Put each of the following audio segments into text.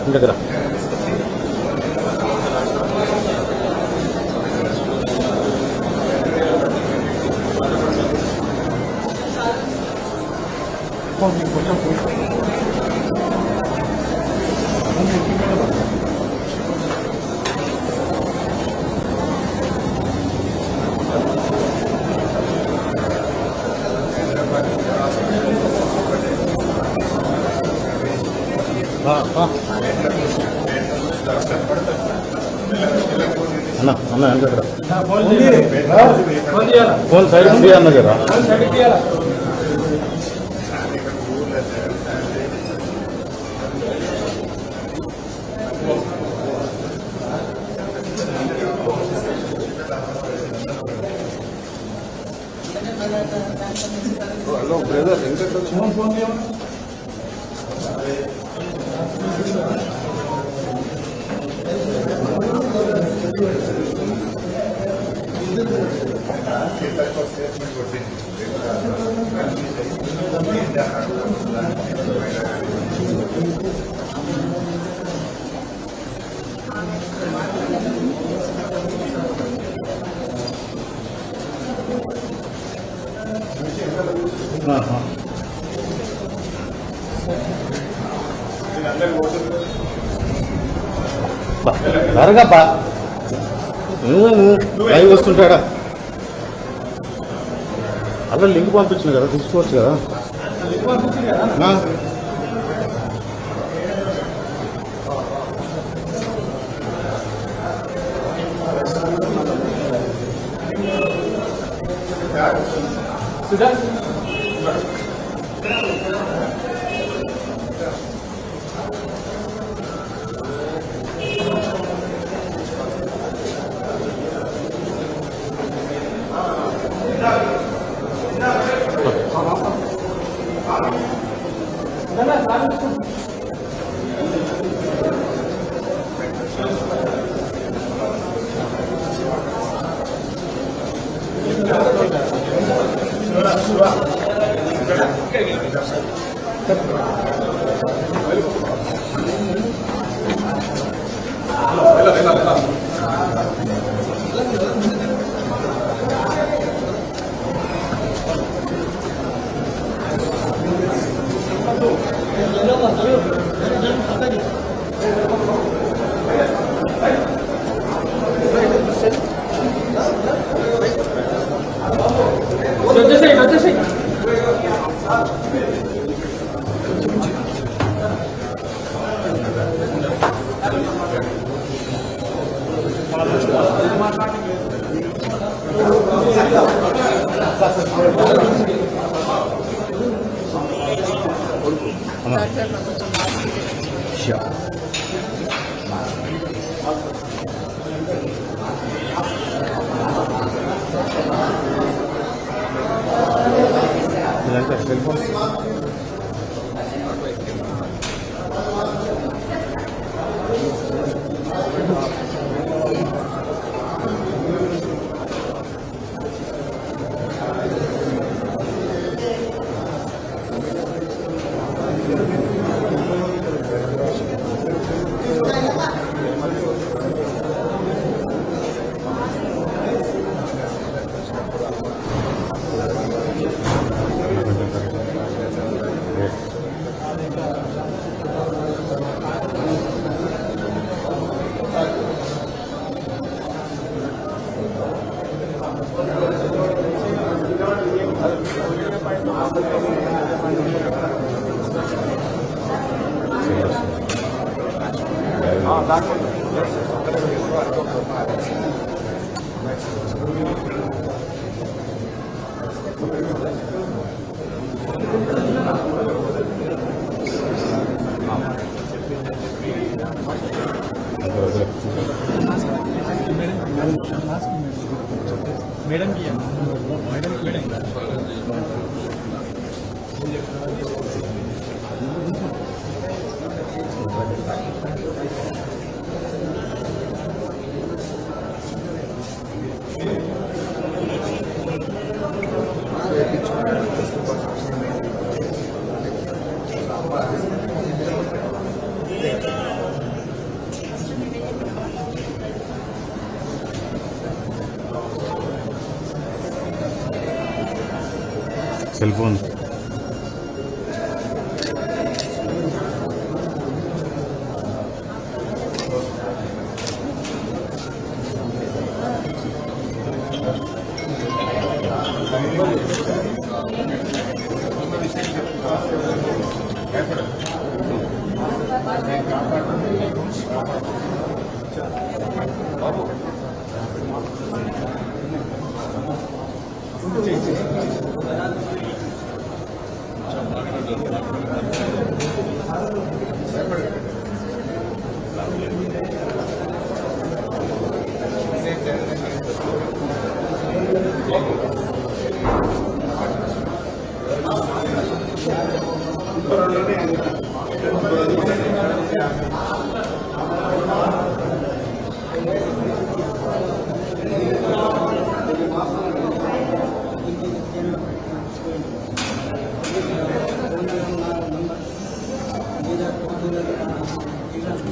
దగ్గర అన్న అన్న దగ్గర ఫోన్ సైడ్ అన్న కదా హలో బ్రదర్ ఫోన్ జరగబ్బా లైవ్ వస్తుంటాడా అలా లింక్ పంపించిన కదా తీసుకోవచ్చు కదా मैडम की मैडम సెల్ ఫోన్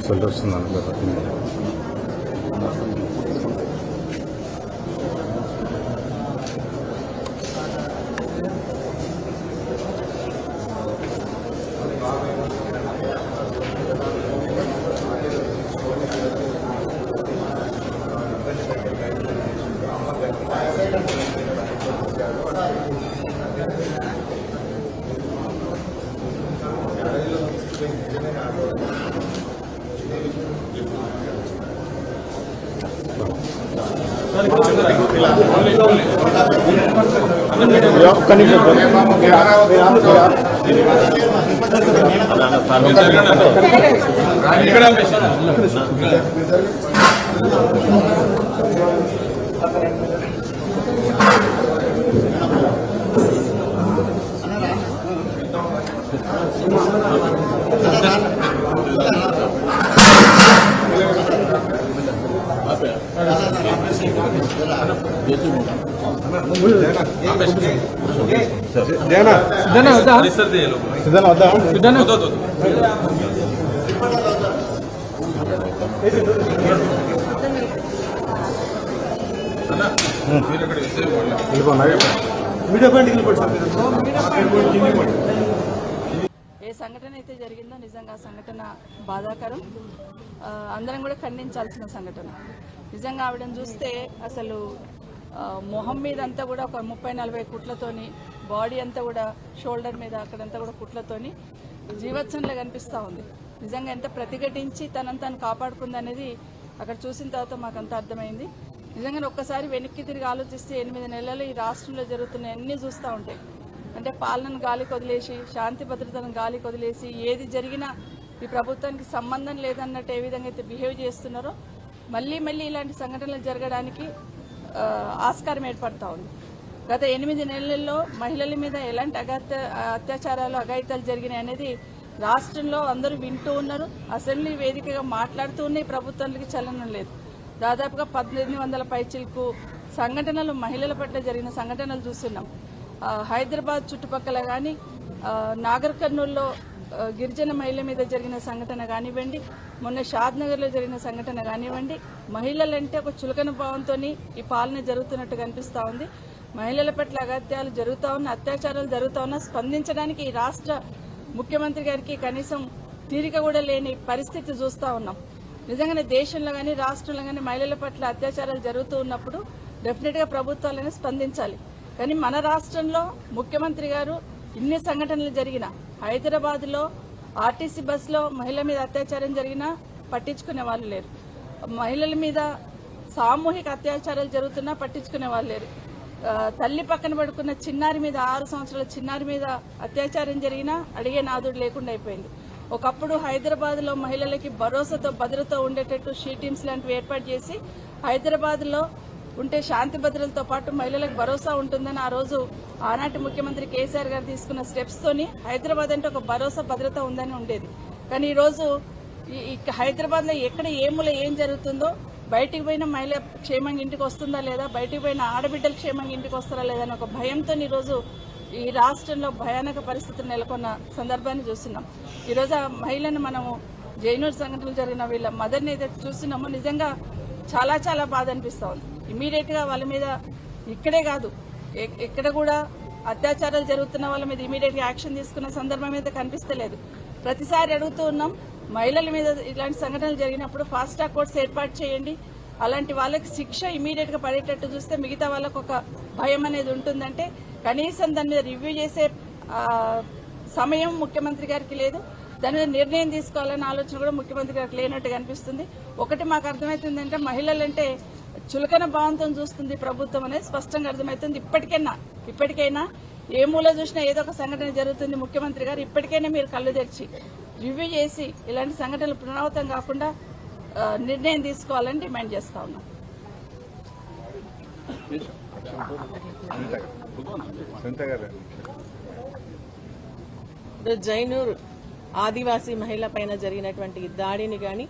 సెల్ వస్తున్నాను కదా ఒక్క నిమిషం ఏ సంఘటన అయితే జరిగిందో నిజంగా సంఘటన బాధాకరం. అందరం కూడా ఖండించాల్సిన సంఘటన. నిజంగా ఆవిడని చూస్తే అసలు మొహం మీద అంతా కూడా ఒక 30-40 కుట్లతోని, బాడీ అంతా కూడా షోల్డర్ మీద అక్కడంతా కూడా కుట్లతోని జీవత్సంలో కనిపిస్తూ ఉంది. నిజంగా ఎంత ప్రతిఘటించి తనని తాను కాపాడుకుందనేది అక్కడ చూసిన తర్వాత మాకంతా అర్థమైంది. నిజంగా ఒక్కసారి వెనక్కి తిరిగి ఆలోచిస్తే 8 నెలలు ఈ రాష్ట్రంలో జరుగుతున్న అన్నీ చూస్తూ ఉంటాయి. అంటే పాలనను గాలికి వదిలేసి, శాంతి భద్రతను గాలికి వదిలేసి, ఏది జరిగినా ఈ ప్రభుత్వానికి సంబంధం లేదన్నట్టు ఏ విధంగా అయితే బిహేవ్ చేస్తున్నారో మళ్ళీ ఇలాంటి సంఘటనలు జరగడానికి ఆస్కారం ఏర్పడతా ఉంది. గత 8 నెలల్లో మహిళల మీద ఎలాంటి అత్యాచారాలు, అఘాయితాలు జరిగినాయి అనేది రాష్ట్రంలో అందరూ వింటూ ఉన్నారు. అసెంబ్లీ వేదికగా మాట్లాడుతూ ఉన్నాయి. ప్రభుత్వానికి చలనం లేదు. దాదాపుగా 1800 పైచిలకు సంఘటనలు మహిళల పట్ల జరిగిన సంఘటనలు చూస్తున్నాం. హైదరాబాద్ చుట్టుపక్కల కానీ, నాగర్ కర్నూల్లో గిరిజన మహిళల మీద జరిగిన సంఘటన కానివ్వండి, మొన్న షాద్నగర్లో జరిగిన సంఘటన కానివ్వండి, మహిళలంటే ఒక చులకన భావంతో ఈ పాలన జరుగుతున్నట్టు కనిపిస్తూ ఉంది. మహిళల పట్ల అగత్యాలు జరుగుతూ ఉన్న, అత్యాచారాలు జరుగుతూ ఉన్నా స్పందించడానికి ఈ రాష్ట్ర ముఖ్యమంత్రి గారికి కనీసం తీరిక కూడా లేని పరిస్థితి చూస్తూ ఉన్నాం. నిజంగానే దేశంలో కానీ రాష్ట్రంలో కానీ మహిళల పట్ల అత్యాచారాలు జరుగుతూ ఉన్నప్పుడు డెఫినెట్గా ప్రభుత్వాలనే స్పందించాలి. కానీ మన రాష్ట్రంలో ముఖ్యమంత్రి గారు ఇన్ని సంఘటనలు జరిగిన, హైదరాబాద్లో ఆర్టీసీ బస్సులో మహిళల మీద అత్యాచారం జరిగినా పట్టించుకునే వాళ్ళు లేరు. మహిళల మీద సామూహిక అత్యాచారాలు జరుగుతున్నా పట్టించుకునే వాళ్ళు లేరు. తల్లి పక్కన పడుకున్న చిన్నారి మీద, 6 సంవత్సరాల చిన్నారి మీద అత్యాచారం జరిగినా అడిగే నాదుడు లేకుండా అయిపోయింది. ఒకప్పుడు హైదరాబాద్లో మహిళలకి భరోసాతో భద్రత ఉండేటట్టు షీ టీమ్స్ లాంటివి ఏర్పాటు చేసి హైదరాబాద్లో ఉంటే శాంతి భద్రతలతో పాటు మహిళలకు భరోసా ఉంటుందని ఆ రోజు ఆనాటి ముఖ్యమంత్రి కేసీఆర్ గారు తీసుకున్న స్టెప్స్ తోని హైదరాబాద్ అంటే ఒక భరోసా భద్రత ఉందని ఉండేది. కానీ ఈ రోజు హైదరాబాద్ లో ఎక్కడ ఏముల ఏం జరుగుతుందో, బయటికి పోయిన మహిళ క్షేమంగా ఇంటికి వస్తుందా లేదా, బయటికి పోయిన ఆడబిడ్డలు క్షేమంగా ఇంటికి వస్తారా లేదా అని ఒక భయంతో ఈరోజు ఈ రాష్ట్రంలో భయానక పరిస్థితులు నెలకొన్న సందర్భాన్ని చూస్తున్నాం. ఈరోజు ఆ మహిళను మనము జైనూర్ సంఘటనలు జరిగిన వీళ్ళ మదర్ని ఏదైతే చూస్తున్నామో నిజంగా చాలా చాలా బాధ అనిపిస్తా ఉంది. ఇమీడియట్ గా వాళ్ళ మీద ఇక్కడే కాదు ఎక్కడ కూడా అత్యాచారాలు జరుగుతున్న వాళ్ళ మీద ఇమీడియట్ గా యాక్షన్ తీసుకున్న సందర్భం అయితే కనిపిస్తలేదు. ప్రతిసారి అడుగుతూ ఉన్నాం, మహిళల మీద ఇలాంటి సంఘటనలు జరిగినప్పుడు ఫాస్ట్ ట్రాక్ కోర్ట్స్ ఏర్పాటు చేయండి, అలాంటి వాళ్ళకి శిక్ష ఇమీడియట్ గా పడేటట్టు చూస్తే మిగతా వాళ్ళకు ఒక భయం అనేది ఉంటుందంటే కనీసం దాని మీద రివ్యూ చేసే సమయం ముఖ్యమంత్రి గారికి లేదు. దాని మీద నిర్ణయం తీసుకోవాలనే ఆలోచన కూడా ముఖ్యమంత్రి గారికి లేనట్టు కనిపిస్తుంది. ఒకటి మాకు అర్థమవుతుందంటే మహిళలంటే చులకన భావంతో చూస్తుంది ప్రభుత్వం అనేది స్పష్టంగా అర్థమవుతుంది. ఇప్పటికైనా ఏ మూల చూసినా ఏదో ఒక సంఘటన జరుగుతుంది. ముఖ్యమంత్రి గారు ఇప్పటికైనా మీరు కళ్ళు తెరిచి రివ్యూ చేసి ఇలాంటి సంఘటనలు పునరావృతం కాకుండా నిర్ణయం తీసుకోవాలని డిమాండ్ చేస్తా ఉన్నాం. జైనూర్ ఆదివాసీ మహిళ పైన జరిగినటువంటి దాడిని గాని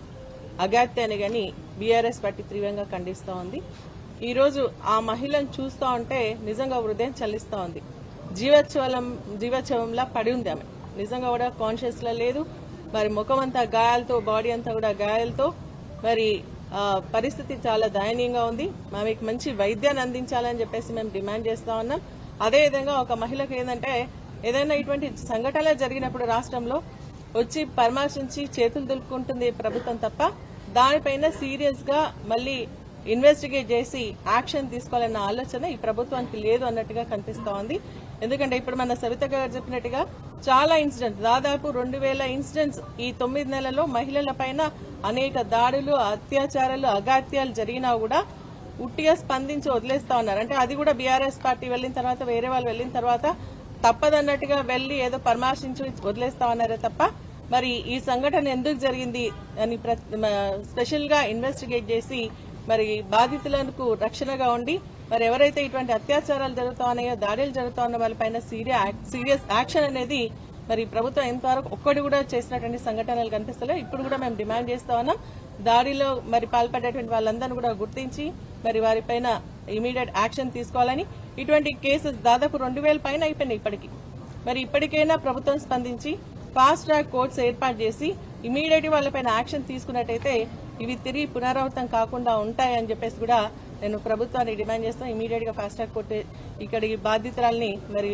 అగాత్యాన్ని గాని బీఆర్ఎస్ పార్టీ తీవ్రంగా ఖండిస్తూ ఉంది. ఈ రోజు ఆ మహిళను చూస్తూ ఉంటే నిజంగా హృదయం చల్లిస్తూ ఉంది. జీవోత్సవంలా పడి ఉంది ఆమె. నిజంగా కూడా కాన్షియస్ లా లేదు. మరి ముఖం అంతా గాయాలతో, బాడీ అంతా కూడా గాయాలతో, మరి పరిస్థితి చాలా దయనీయంగా ఉంది. ఆమెకు మంచి వైద్యాన్ని అందించాలని చెప్పేసి మేము డిమాండ్ చేస్తా ఉన్నాం. అదేవిధంగా ఒక మహిళకు ఏంటంటే ఏదైనా ఇటువంటి సంఘటనలు జరిగినప్పుడు రాష్ట్రంలో వచ్చి పరామర్శించి చేతులు దులుపుకుంటుంది ప్రభుత్వం తప్ప దానిపైన సీరియస్ గా మళ్ళీ ఇన్వెస్టిగేట్ చేసి యాక్షన్ తీసుకోవాలన్న ఆలోచన ఈ ప్రభుత్వానికి లేదు అన్నట్టుగా కనిపిస్తా ఉంది. ఎందుకంటే ఇప్పుడు మన సవిత గారు చెప్పినట్టుగా చాలా ఇన్సిడెంట్స్, దాదాపు 2000 ఇన్సిడెంట్స్ ఈ 9 నెలల్లో మహిళల పైన అనేక దాడులు, అత్యాచారాలు, అగాత్యాలు జరిగినా కూడా ఉట్టిగా స్పందించి వదిలేస్తా ఉన్నారు. అంటే అది కూడా బీఆర్ఎస్ పార్టీ వెళ్లిన తర్వాత, వేరే వాళ్ళు వెళ్లిన తర్వాత తప్పదన్నట్టుగా వెళ్లి ఏదో పరామర్శించి వదిలేస్తా ఉన్నారే తప్ప మరి ఈ సంఘటన ఎందుకు జరిగింది అని స్పెషల్ గా ఇన్వెస్టిగేట్ చేసి మరి బాధితులకు రక్షణగా ఉండి మరి ఎవరైతే ఇటువంటి అత్యాచారాలు జరుగుతా ఉన్నాయో, దాడులు జరుగుతా ఉన్న వాళ్ళపైన సీరియస్ యాక్షన్ అనేది మరి ప్రభుత్వం ఎంతవరకు ఒక్కటి కూడా చేసినటువంటి సంఘటనలు కనిపిస్తలేవు. ఇప్పుడు కూడా మేము డిమాండ్ చేస్తా ఉన్నాం, దాడిలో మరి పాల్పడేటువంటి వాళ్ళందరినీ కూడా గుర్తించి మరి వారిపైన ఇమీడియట్ యాక్షన్ తీసుకోవాలని. ఇటువంటి కేసెస్ దాదాపు 2000 పైన అయిపోయినాయి ఇప్పటికీ. మరి ఇప్పటికైనా ప్రభుత్వం స్పందించి ఫాస్ట్ ట్రాక్ కోర్ట్స్ ఏర్పాటు చేసి ఇమీడియట్ వాళ్ళపైన యాక్షన్ తీసుకున్నట్టయితే ఇవి తిరిగి పునరావృతం కాకుండా ఉంటాయని చెప్పేసి కూడా నేను ప్రభుత్వాన్ని డిమాండ్ చేస్తాను. ఇమీడియట్ గా ఫాస్ట్ ట్రాక్ కోర్టు ఇక్కడ ఈ బాధితురాల్ని మరి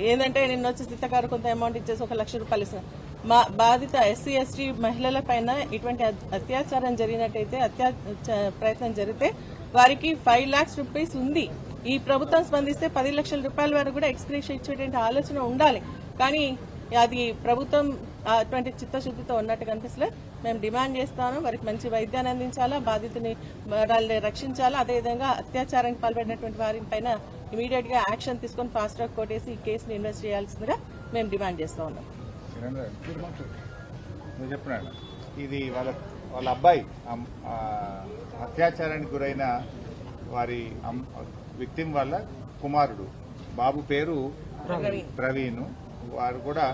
ఏంటంటే నిన్న వచ్చి సీతగారు కొంత అమౌంట్ ఇచ్చేసి 1 లక్ష రూపాయలు ఇస్తున్నారు. మా బాధిత ఎస్సీ ఎస్టీ మహిళల పైన ఇటువంటి అత్యాచారం జరిగినట్టయితే, ప్రయత్నం జరిగితే వారికి 5 lakhs రూపీస్ ఉంది. ఈ ప్రభుత్వం స్పందిస్తే 10 లక్షల రూపాయల వరకు కూడా ఎక్స్గ్రేషన్ ఇచ్చేటువంటి ఆలోచన ఉండాలి. కానీ అది ప్రభుత్వం అటువంటి చిత్తశుద్ధితో ఉన్నట్టు కనిపిస్తలేదు. మేము డిమాండ్ చేస్తాను, వారికి మంచి వైద్యాన్ని అందించాలా, బాధితుని వాళ్ళని రక్షించాలా, అదేవిధంగా అత్యాచారానికి పాల్పడినటువంటి వారి పైన ఇమీడియట్ గా యాక్షన్ తీసుకుని ఫాస్ట్ ట్రాక్ కోర్టు ఈ కేసును ఇన్వెస్ట్ చేయాల్సిందిగా మేము డిమాండ్ చేస్తా ఉన్నాం. నువ్వు చెప్పినాడు ఇది వాళ్ళ అబ్బాయి అత్యాచారానికి గురైన వారి విక్టిమ్ వాళ్ళ కుమారుడు, బాబు పేరు ప్రవీణ్. వారు కూడా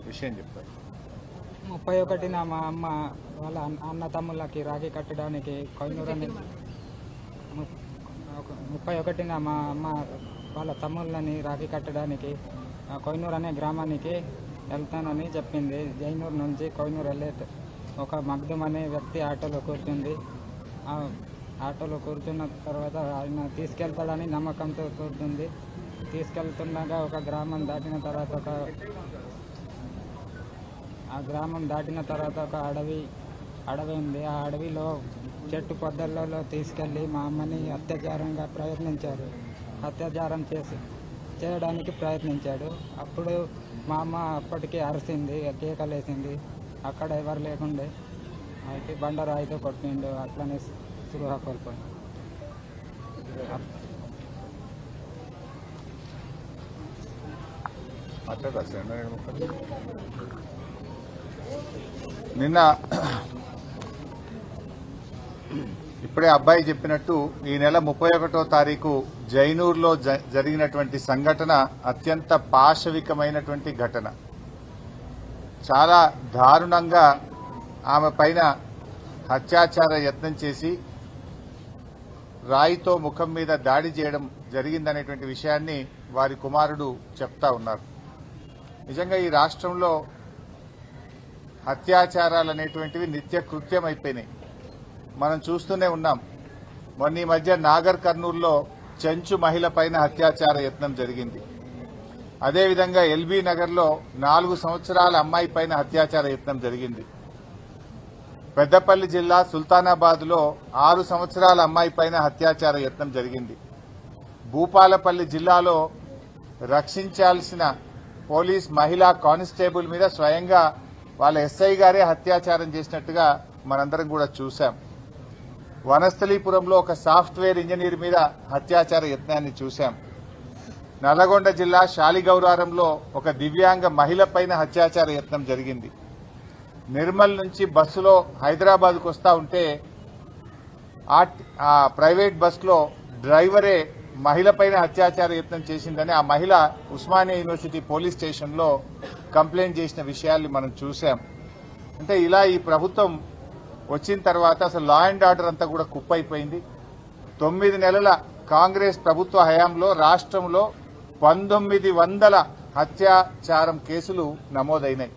విషయం చెప్తారు. 31న మా అమ్మ వాళ్ళ అన్న తమ్ముళ్ళకి రాఖీ కట్టడానికి కొయ్నూరు అని 31న మా అమ్మ వాళ్ళ తమ్ముళ్ళని రాఖీ కట్టడానికి కొయ్నూరు అనే గ్రామానికి వెళ్తానని చెప్పింది. జైనూరు నుంచి కొయ్నూరు వెళ్ళే ఒక మగ్ధం అనే వ్యక్తి ఆటోలో కూర్చుంది. ఆటోలో కూర్చున్న తర్వాత ఆయన తీసుకెళ్తాడని నమ్మకంతో కూర్చుంది. తీసుకెళ్తుండగా ఒక గ్రామం దాటిన తర్వాత ఒక అడవి ఉంది. ఆ అడవిలో చెట్టు పొదల్లో తీసుకెళ్లి మా అమ్మని అత్యాచారం చేయడానికి ప్రయత్నించాడు. అప్పుడు మా అమ్మ అప్పటికే అరిసింది, కేకలేసింది. అక్కడ ఎవరు లేకుండే అయితే బండరాయితో కొట్టిండు. అట్లనే స్పృహ కోల్పోయింది. నిన్న ఇప్పుడే అబ్బాయి చెప్పినట్టు ఈ నెల 31వ తారీఖు జైనూర్లో జరిగినటువంటి సంఘటన అత్యంత పాశవికమైనటువంటి ఘటన. చాలా దారుణంగా ఆమె పైన హత్యాచార యత్నం చేసి రాయితో ముఖం మీద దాడి చేయడం జరిగిందనేటువంటి విషయాన్ని వారి కుమారుడు చెప్తా ఉన్నారు. నిజంగా ఈ రాష్ట్రంలో అత్యాచారాలు అనేటువంటివి నిత్య కృత్యం అయిపోయినాయి. మనం చూస్తూనే ఉన్నాం. మొన్న ఈ మధ్య నాగర్ కర్నూలులో చెంచు మహిళ పైన అత్యాచార యత్నం జరిగింది. అదేవిధంగా ఎల్బీ నగర్లో 4 సంవత్సరాల అమ్మాయి పైన అత్యాచార యత్నం జరిగింది. పెద్దపల్లి జిల్లా సుల్తానాబాద్లో 6 సంవత్సరాల అమ్మాయి పైన అత్యాచార యత్నం జరిగింది. భూపాలపల్లి జిల్లాలో రక్షించాల్సిన పోలీస్ మహిళా కానిస్టేబుల్ మీద స్వయంగా వాళ్ళ ఎస్ఐ గారే అత్యాచారం చేసినట్టుగా మనందరం కూడా చూశాం. వనస్థలీపురంలో ఒక సాఫ్ట్వేర్ ఇంజనీర్ మీద అత్యాచార యత్నాన్ని చూశాం. నల్లగొండ జిల్లా శాలిగౌరారంలో ఒక దివ్యాంగ మహిళ పైన అత్యాచార యత్నం జరిగింది. నిర్మల్ నుంచి బస్సులో హైదరాబాద్కు వస్తా ఉంటే ఆ ప్రైవేట్ బస్సులో డ్రైవరే మహిళ పైన అత్యాచార యత్నం చేసిందని ఆ మహిళ ఉస్మానియా యూనివర్సిటీ పోలీస్ స్టేషన్లో కంప్లైంట్ చేసిన విషయాల్ని మనం చూశాం. అంటే ఇలా ఈ ప్రభుత్వం వచ్చిన తర్వాత అసలు లా అండ్ ఆర్డర్ అంతా కూడా కుప్పైపోయింది. 9 నెలల కాంగ్రెస్ ప్రభుత్వ హయాంలో రాష్ట్రంలో 1900 అత్యాచారం కేసులు నమోదైనాయి.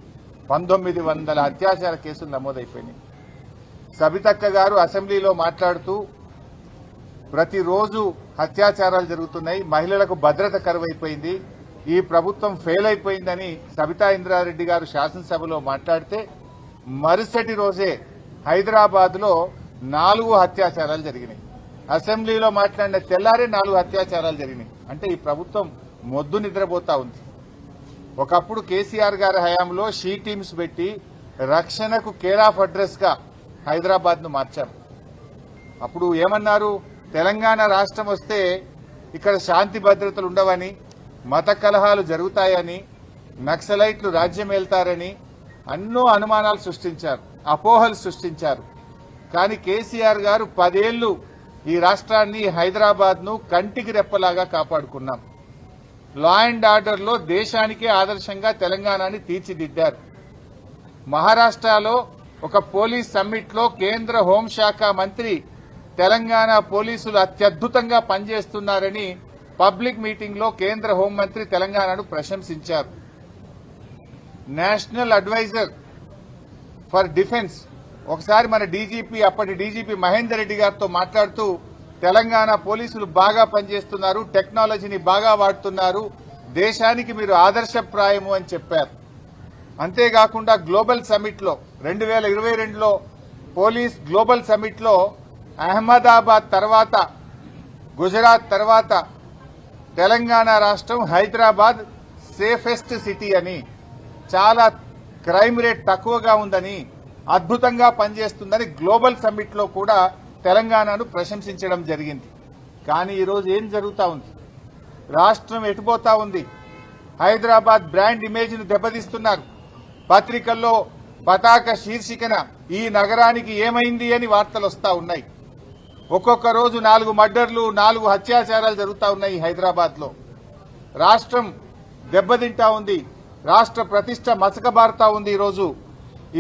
1900 అత్యాచార కేసులు నమోదైపోయినాయి. సబితక్క గారు అసెంబ్లీలో మాట్లాడుతూ ప్రతిరోజు అత్యాచారాలు జరుగుతున్నాయి, మహిళలకు భద్రత కరువైపోయింది, ఈ ప్రభుత్వం ఫెయిల్ అయిపోయిందని సబితా ఇంద్రారెడ్డి గారు శాసనసభలో మాట్లాడితే మరుసటి రోజే హైదరాబాద్ లో 4 అత్యాచారాలు జరిగినాయి. అసెంబ్లీలో మాట్లాడిన తెల్లారే 4 అత్యాచారాలు జరిగినాయి. అంటే ఈ ప్రభుత్వం మొద్దు నిద్రపోతా ఉంది. ఒకప్పుడు కేసీఆర్ గారి హయాంలో షీ టీమ్స్ పెట్టి రక్షణకు కేర్ ఆఫ్ అడ్రస్ గా హైదరాబాద్ ను మార్చారు. అప్పుడు ఏమన్నారు, తెలంగాణ రాష్ట్రం వస్తే ఇక్కడ శాంతి భద్రతలు ఉండవని, మత కలహాలు జరుగుతాయని, నక్సలైట్లు రాజ్యం వెళ్తారని ఎన్నో అనుమానాలు సృష్టించారు, అపోహలు సృష్టించారు. కానీ కేసీఆర్ గారు 10 ఏళ్లు ఈ రాష్ట్రాన్ని హైదరాబాద్ ను కంటికి రెప్పలాగా కాపాడుకున్నాం. లా అండ్ ఆర్డర్ లో దేశానికే ఆదర్శంగా తెలంగాణని తీర్చిదిద్దారు. మహారాష్ట్రలో ఒక పోలీస్ సమ్మిట్ లో కేంద్ర హోంశాఖ మంత్రి తెలంగాణ పోలీసులు అత్యద్భుతంగా పనిచేస్తున్నారని పబ్లిక్ మీటింగ్ లో కేంద్ర హోంమంత్రి తెలంగాణను ప్రశంసించారు. నేషనల్ అడ్వైజర్ ఫర్ డిఫెన్స్ ఒకసారి మన డీజీపీ, అప్పటి డీజీపీ మహేందర్ రెడ్డి గారితో మాట్లాడుతూ తెలంగాణ పోలీసులు బాగా పనిచేస్తున్నారు, టెక్నాలజీని బాగా వాడుతున్నారు, దేశానికి మీరు ఆదర్శప్రాయము అని చెప్పారు. అంతేకాకుండా గ్లోబల్ సమ్మిట్ లో 2022లో పోలీస్ గ్లోబల్ సమ్మిట్ లో అహ్మదాబాద్ తర్వాత, గుజరాత్ తర్వాత తెలంగాణ రాష్ట్రం హైదరాబాద్ సేఫెస్ట్ సిటీ అని, చాలా క్రైమ్ రేట్ తక్కువగా ఉందని, అద్భుతంగా పనిచేస్తుందని గ్లోబల్ సమ్మిట్ లో కూడా తెలంగాణను ప్రశంసించడం జరిగింది. కానీ ఈరోజు ఏం జరుగుతా ఉంది, రాష్ట్రం ఎటుపోతా ఉంది, హైదరాబాద్ బ్రాండ్ ఇమేజ్ ను దెబ్బతీస్తున్నారు. పత్రికల్లో పతాక శీర్షికన ఈ నగరానికి ఏమైంది అని వార్తలు వస్తా ఉన్నాయి. ఒక్కొక్క రోజు 4 మర్డర్లు, 4 అత్యాచారాలు జరుగుతా ఉన్నాయి హైదరాబాద్ లో. రాష్ట్రం దెబ్బతింటా ఉంది, రాష్ట్ర ప్రతిష్ట మసకబారుతా ఉంది.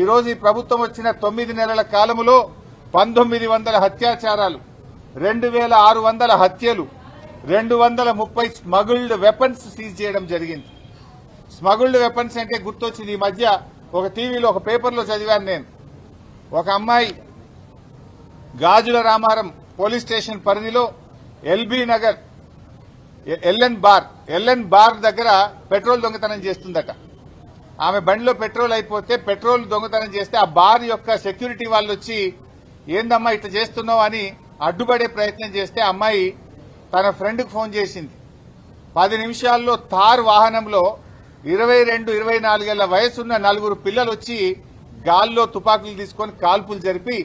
ఈ రోజు ఈ ప్రభుత్వం వచ్చిన 9 నెలల కాలములో 1900 అత్యాచారాలు, 2600 హత్యలు, 230 స్మగుల్డ్ వెపన్స్ సీజ్ చేయడం జరిగింది. స్మగుల్డ్ వెపన్స్ అంటే గుర్తొచ్చింది, ఈ మధ్య ఒక టీవీలో ఒక పేపర్లో చదివాను నేను. ఒక అమ్మాయి గాజుల రామారం పోలీస్ స్టేషన్ పరిధిలో ఎల్బీ నగర్ ఎల్ఎన్ బార్ దగ్గర పెట్రోల్ దొంగతనం చేస్తుందట. ఆమె బండిలో పెట్రోల్ అయిపోతే పెట్రోల్ దొంగతనం చేస్తే ఆ బార్ యొక్క సెక్యూరిటీ వాళ్ళు వచ్చి ఏందమ్మా ఇట్లా చేస్తున్నావు అని అడ్డుపడే ప్రయత్నం చేస్తే అమ్మాయి తన ఫ్రెండ్కు ఫోన్ చేసింది. 10 నిమిషాల్లో థార్ వాహనంలో 22-24 ఏళ్ల వయసున్న 4 పిల్లలు వచ్చి గాల్లో తుపాకులు తీసుకొని కాల్పులు జరిపి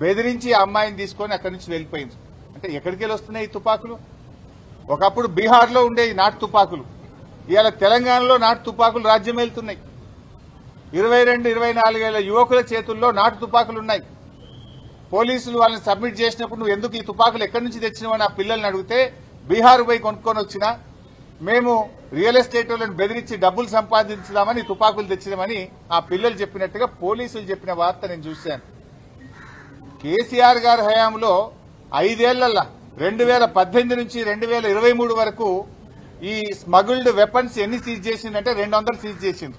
బెదిరించి ఆ అమ్మాయిని తీసుకొని అక్కడి నుంచి వెళ్లిపోయింది. అంటే ఎక్కడికి వెళ్ళి వస్తున్నాయి ఈ తుపాకులు? ఒకప్పుడు బీహార్లో ఉండే ఈ నాటు తుపాకులు ఇవాళ తెలంగాణలో నాటు తుపాకులు రాజ్యం వెళ్తున్నాయి. 22-24 ఏళ్ల యువకుల చేతుల్లో నాటు తుపాకులున్నాయి. పోలీసులు వాళ్ళని సబ్మిట్ చేసినప్పుడు నువ్వు ఎందుకు ఈ తుపాకులు ఎక్కడి నుంచి తెచ్చినావని ఆ పిల్లల్ని అడిగితే బీహార్ పోయి కొనుక్కొని వచ్చినా, మేము రియల్ ఎస్టేట్ వాళ్ళని బెదిరించి డబ్బులు సంపాదించదామని తుపాకులు తెచ్చినామని ఆ పిల్లలు చెప్పినట్టుగా పోలీసులు చెప్పిన వార్త నేను చూశాను. కేసీఆర్ గారి హయాంలో 5 ఏళ్లలో 2018 నుంచి 2023 వరకు ఈ స్మగుల్డ్ వెపన్స్ ఎన్ని సీజ్ చేసిందంటే 200 సీజ్ చేసింది.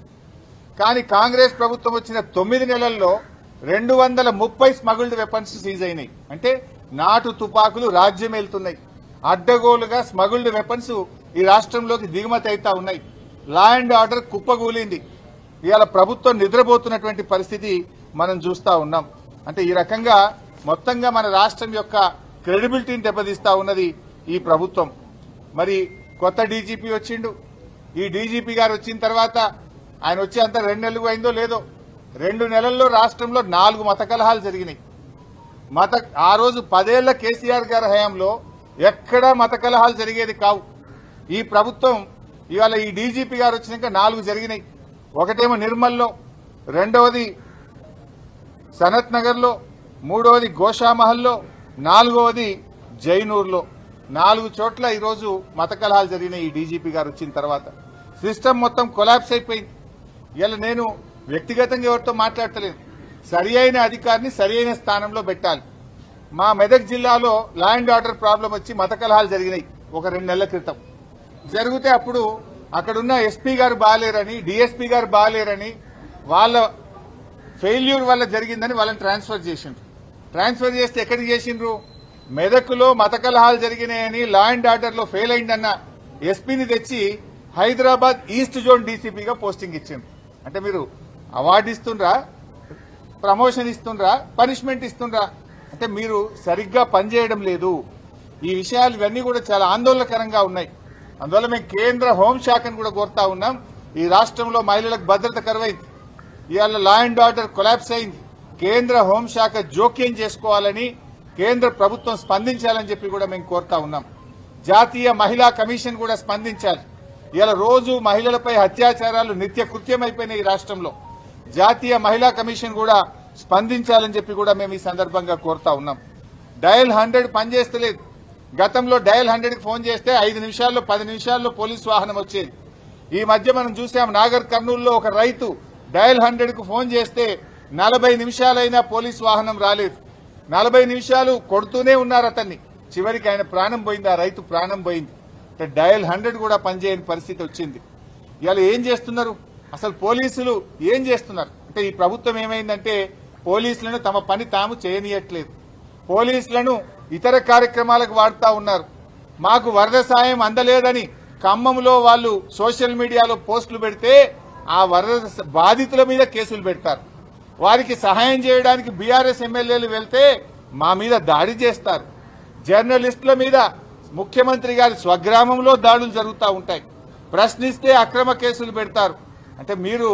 కానీ కాంగ్రెస్ ప్రభుత్వం వచ్చిన 9 నెలల్లో 230 స్మగుల్డ్ వెపన్స్ సీజ్ అయినాయి. అంటే నాటు తుపాకులు రాజ్యం వెళ్తున్నాయి. అడ్డగోలుగా స్మగుల్డ్ వెపన్స్ ఈ రాష్ట్రంలోకి దిగుమతి అవుతా ఉన్నాయి. లా అండ్ ఆర్డర్ కుప్పగూలింది. ఇవాళ ప్రభుత్వం నిద్రపోతున్నటువంటి పరిస్థితి మనం చూస్తా ఉన్నాం. అంటే ఈ రకంగా మొత్తంగా మన రాష్ట్రం యొక్క క్రెడిబిలిటీని దెబ్బతీస్తా ఉన్నది ఈ ప్రభుత్వం. మరి కొత్త డీజీపీ వచ్చిండు. ఈ డీజీపీ గారు వచ్చిన తర్వాత ఆయన వచ్చి అంతా 2 నెలలు అయిందో లేదో, 2 నెలల్లో రాష్ట్రంలో 4 మత కలహాలు జరిగినాయి. ఆ రోజు 10 ఏళ్ల కేసీఆర్ గారి హయాంలో ఎక్కడా మత కలహాలు జరిగేది కావు. ఈ ప్రభుత్వం ఇవాళ ఈ డీజీపీ గారు వచ్చినాక 4 జరిగినాయి. ఒకటేమో నిర్మల్లో, రెండవది సనత్ నగర్లో, మూడవది గోషామహల్లో, 4వది జైనూర్లో. 4 చోట్ల ఈరోజు మత కలహాలు జరిగినాయి. ఈ డీజీపీ గారు వచ్చిన తర్వాత సిస్టమ్ మొత్తం కొలాప్స్ అయిపోయింది. ఇలా నేను వ్యక్తిగతంగా ఎవరితో మాట్లాడతలేను. సరి అయిన అధికారిని సరి అయిన స్థానంలో పెట్టాలి. మా మెదక్ జిల్లాలో లా అండ్ ఆర్డర్ ప్రాబ్లం వచ్చి మత కలహాలు జరిగినాయి ఒక 2 నెలల క్రితం. జరిగితే అప్పుడు అక్కడున్న ఎస్పీ గారు బాగాలేరని, డీఎస్పీ గారు బాగాలేరని, వాళ్ళ ఫెయిల్యూర్ వల్ల జరిగిందని వాళ్ళని ట్రాన్స్ఫర్ చేసిండ్రు. ట్రాన్స్ఫర్ చేస్తే ఎక్కడికి చేసిండ్రు? మెదక్లో మత కలహాలు జరిగినాయని లా అండ్ ఆర్డర్ లో ఫెయిల్ అయిందన్న ఎస్పీని తెచ్చి హైదరాబాద్ ఈస్ట్ జోన్ డీసీపీగా పోస్టింగ్ ఇచ్చిండ్రు. అంటే మీరు అవార్డు ఇస్తుండ్రా, ప్రమోషన్ ఇస్తుండ్రా, పనిష్మెంట్ ఇస్తుండ్రా? అంటే మీరు సరిగ్గా పనిచేయడం లేదు. ఈ విషయాలు ఇవన్నీ కూడా చాలా ఆందోళనకరంగా ఉన్నాయి. అందువల్ల మేము కేంద్ర హోంశాఖను కూడా కోరుతా ఉన్నాం. ఈ రాష్ట్రంలో మహిళలకు భద్రత కరువైంది. ఇవాళ లా అండ్ ఆర్డర్ కొలాప్స్ అయింది. కేంద్ర హోంశాఖ జోక్యం చేసుకోవాలని, కేంద్ర ప్రభుత్వం స్పందించాలని చెప్పి కూడా మేము కోరుతా ఉన్నాం. జాతీయ మహిళా కమిషన్ కూడా స్పందించాలి. ఇవాళ రోజు మహిళలపై అత్యాచారాలు నిత్య కృత్యమైపోయినాయి ఈ రాష్ట్రంలో. జాతీయ మహిళా కమిషన్ కూడా స్పందించాలని చెప్పి కూడా మేము ఈ సందర్భంగా కోరుతా ఉన్నాం. డయల్ 100 పనిచేస్తలేదు. గతంలో డయల్ 100కి ఫోన్ చేస్తే 5 నిమిషాల్లో 10 నిమిషాల్లో పోలీసు వాహనం వచ్చేది. ఈ మధ్య మనం చూసాం నాగర్ కర్నూలులో ఒక రైతు డయల్ 100కు ఫోన్ చేస్తే 40 నిమిషాలైనా పోలీసు వాహనం రాలేదు. 40 నిమిషాలు కొడుతూనే ఉన్నారు అతన్ని. చివరికి ఆయన ప్రాణం పోయింది, ఆ రైతు ప్రాణం పోయింది. డయల్ 100 కూడా పనిచేయని పరిస్థితి వచ్చింది. ఇవాళ ఏం చేస్తున్నారు? అసలు పోలీసులు ఏం చేస్తున్నారు అంటే ఈ ప్రభుత్వం ఏమైందంటే పోలీసులను తమ పని తాము చేయనీయట్లేదు. పోలీసులను ఇతర కార్యక్రమాలకు వాడుతా ఉన్నారు. మాకు వరద సాయం అందలేదని ఖమ్మంలో వాళ్ళు సోషల్ మీడియాలో పోస్టులు పెడితే ఆ వరద బాధితుల మీద కేసులు పెడతారు. వారికి సహాయం చేయడానికి బీఆర్ఎస్ ఎమ్మెల్యేలు వెళ్తే మా మీద దాడి చేస్తారు. జర్నలిస్టుల మీద ముఖ్యమంత్రి గారి స్వగ్రామంలో దాడులు జరుగుతూ ఉంటాయి. ప్రశ్నిస్తే అక్రమ కేసులు పెడతారు. అంటే మీరు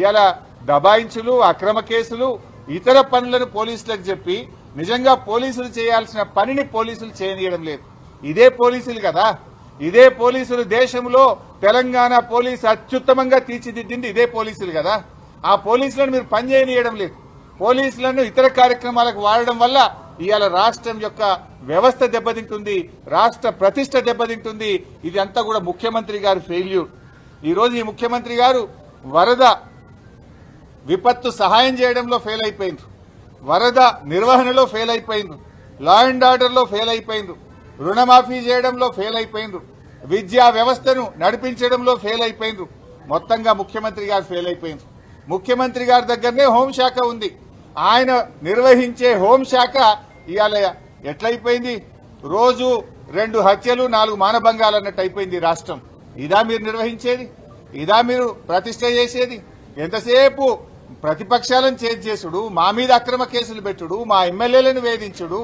ఇలా దబాయించులు, అక్రమ కేసులు, ఇతర పనులను పోలీసులకు చెప్పి నిజంగా పోలీసులు చేయాల్సిన పనిని పోలీసులు చేయనీయడం లేదు. ఇదే పోలీసులు కదా, ఇదే పోలీసులు దేశంలో తెలంగాణ పోలీసు అత్యుత్తమంగా తీర్చిదిద్దింది ఇదే పోలీసులు కదా. ఆ పోలీసులను మీరు పని చేయనీయడం లేదు. పోలీసులను ఇతర కార్యక్రమాలకు వాడడం వల్ల ఇవాళ రాష్ట్రం యొక్క వ్యవస్థ దెబ్బతింటుంది, రాష్ట్ర ప్రతిష్ట దెబ్బతింటుంది. ఇది అంతా కూడా ముఖ్యమంత్రి గారి ఫెయిల్యూర్. ఈరోజు ఈ ముఖ్యమంత్రి గారు వరద విపత్తు సహాయం చేయడంలో ఫెయిల్ అయిపోయింది, వరద నిర్వహణలో ఫెయిల్ అయిపోయింది, లా అండ్ ఆర్డర్లో ఫెయిల్ అయిపోయింది, రుణమాఫీ చేయడంలో ఫెయిల్ అయిపోయింది, విద్యా వ్యవస్థను నడిపించడంలో ఫెయిల్ అయిపోయింది. మొత్తంగా ముఖ్యమంత్రి గారు ఫెయిల్ అయిపోయింది. ముఖ్యమంత్రి గారి దగ్గరనే హోంశాఖ ఉంది. ఆయన నిర్వహించే హోంశాఖ ఇవాళ ఎట్లయిపోయింది? రోజు 2 హత్యలు 4 మానభంగాలు అన్నట్టు అయిపోయింది రాష్ట్రం. ఇదా మీరు నిర్వహించేది? ఇదా మీరు ప్రతిష్ట చేసేది? ఎంతసేపు ప్రతిపక్షాలను చేసుడు, మా మీద అక్రమ కేసులు పెట్టుడు, మా ఎమ్మెల్యేలను వేధించుడు,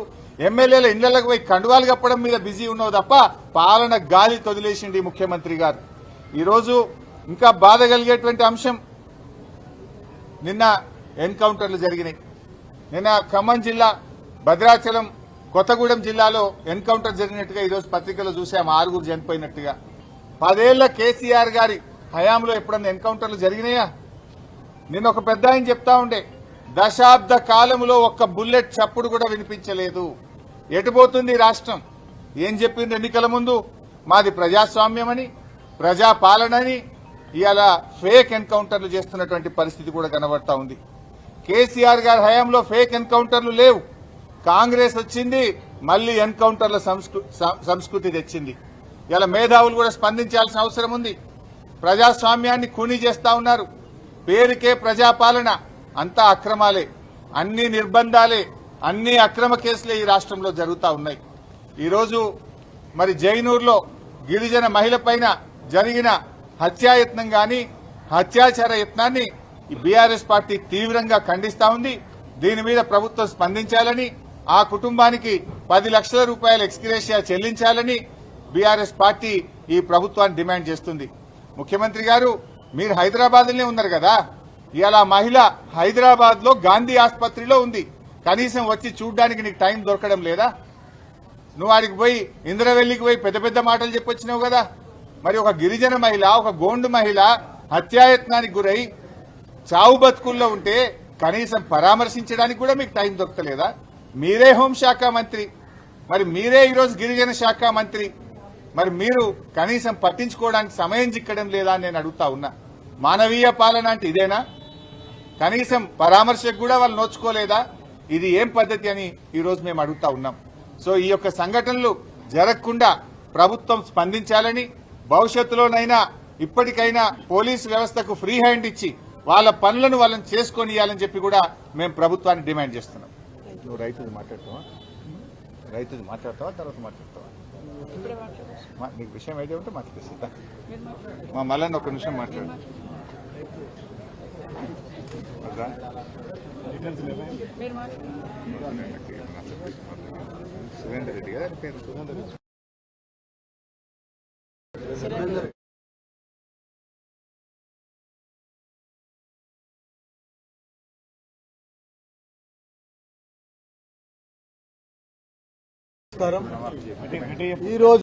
ఎమ్మెల్యేల ఇళ్లకు పోయి కండువాలు కప్పడం మీద బిజీ ఉన్నావు తప్ప పాలన గాలి తొదిలేసింది ముఖ్యమంత్రి గారు. ఈరోజు ఇంకా బాధ కలిగేటువంటి అంశం, నిన్న ఎన్కౌంటర్లు జరిగినాయి. నిన్న ఖమ్మం జిల్లా, భద్రాచలం, కొత్తగూడెం జిల్లాలో ఎన్కౌంటర్ జరిగినట్టుగా ఈరోజు పత్రికలో చూసాం. 6 చనిపోయినట్టుగా. 10 ఏళ్ల కేసీఆర్ గారి హయాంలో ఎప్పుడన్నా ఎన్కౌంటర్లు జరిగినాయా? నిన్న ఒక పెద్ద ఆయన చెప్తా ఉండే, దశాబ్ద కాలంలో ఒక్క బుల్లెట్ చప్పుడు కూడా వినిపించలేదు. ఎటుపోతుంది రాష్ట్రం? ఏం చెప్పింది ఎన్నికల ముందు? మాది ప్రజాస్వామ్యమని, ప్రజాపాలనని. ఇవాళ ఫేక్ ఎన్కౌంటర్లు చేస్తున్నటువంటి పరిస్థితి కూడా కనబడతా ఉంది. కేసీఆర్ గారి హయాంలో ఫేక్ ఎన్కౌంటర్లు లేవు. కాంగ్రెస్ వచ్చింది, మళ్లీ ఎన్కౌంటర్ల సంస్కృతి తెచ్చింది. ఇలా మేధావులు కూడా స్పందించాల్సిన అవసరం ఉంది. ప్రజాస్వామ్యాన్ని ఖూనీ చేస్తా ఉన్నారు. పేరుకే ప్రజాపాలన, అంతా అక్రమాలే, అన్ని నిర్బంధాలే, అన్ని అక్రమ కేసులే ఈ రాష్ట్రంలో జరుగుతూ ఉన్నాయి. ఈరోజు మరి జైనూర్లో గిరిజన మహిళ పైన జరిగిన హత్యాయత్నం గాని, హత్యాచార యత్నాన్ని ఈ బీఆర్ఎస్ పార్టీ తీవ్రంగా ఖండిస్తా ఉంది. దీని మీద ప్రభుత్వం స్పందించాలని, ఆ కుటుంబానికి 10 లక్షల రూపాయల ఎక్స్గ్రేషియా చెల్లించాలని బీఆర్ఎస్ పార్టీ ఈ ప్రభుత్వాన్ని డిమాండ్ చేస్తుంది. ముఖ్యమంత్రి గారు, మీరు హైదరాబాద్లోనే ఉన్నారు కదా, ఇవాళ మహిళ హైదరాబాద్ లో గాంధీ ఆసుపత్రిలో ఉంది. కనీసం వచ్చి చూడ్డానికి నీకు టైం దొరకడం లేదా? నువ్వు ఆడికి పోయి ఇంద్రవెల్లికి పోయి పెద్ద పెద్ద మాటలు చెప్పొచ్చినావు కదా. మరి ఒక గిరిజన మహిళ, ఒక గోండు మహిళ హత్యాయత్నానికి గురై చావు బతుకుల్లో ఉంటే కనీసం పరామర్శించడానికి కూడా మీకు టైం దొరకలేదా? మీరే హోంశాఖ మంత్రి, మరి మీరే ఈరోజు గిరిజన శాఖ మంత్రి, మరి మీరు కనీసం పట్టించుకోవడానికి సమయం చిక్కడం లేదా అని నేను అడుగుతా ఉన్నా. మానవీయ పాలన అంటే ఇదేనా? కనీసం పరామర్శకు కూడా వాళ్ళు నోచుకోలేదా? ఇది ఏం పద్ధతి అని ఈరోజు మేము అడుగుతా ఉన్నాం. సో ఈ యొక్క సంఘటనలు జరగకుండా ప్రభుత్వం స్పందించాలని, భవిష్యత్తులోనైనా ఇప్పటికైనా పోలీసు వ్యవస్థకు ఫ్రీ హ్యాండ్ ఇచ్చి వాళ్ళ పనులను వాళ్ళని చేసుకొని ఇవ్వాలని చెప్పి కూడా మేము ప్రభుత్వాన్ని డిమాండ్ చేస్తున్నాం. నువ్వు రైతుది మాట్లాడతావా? తర్వాత మాట్లాడతావా? నీకు విషయం అయితే ఉంటే మాట్లాడేస్తా. మా మళ్ళీ ఒక నిమిషం మాట్లాడు. సురేందర్ రెడ్డి కదా పేరు? సురేందర్ రెడ్డి. ఈరోజు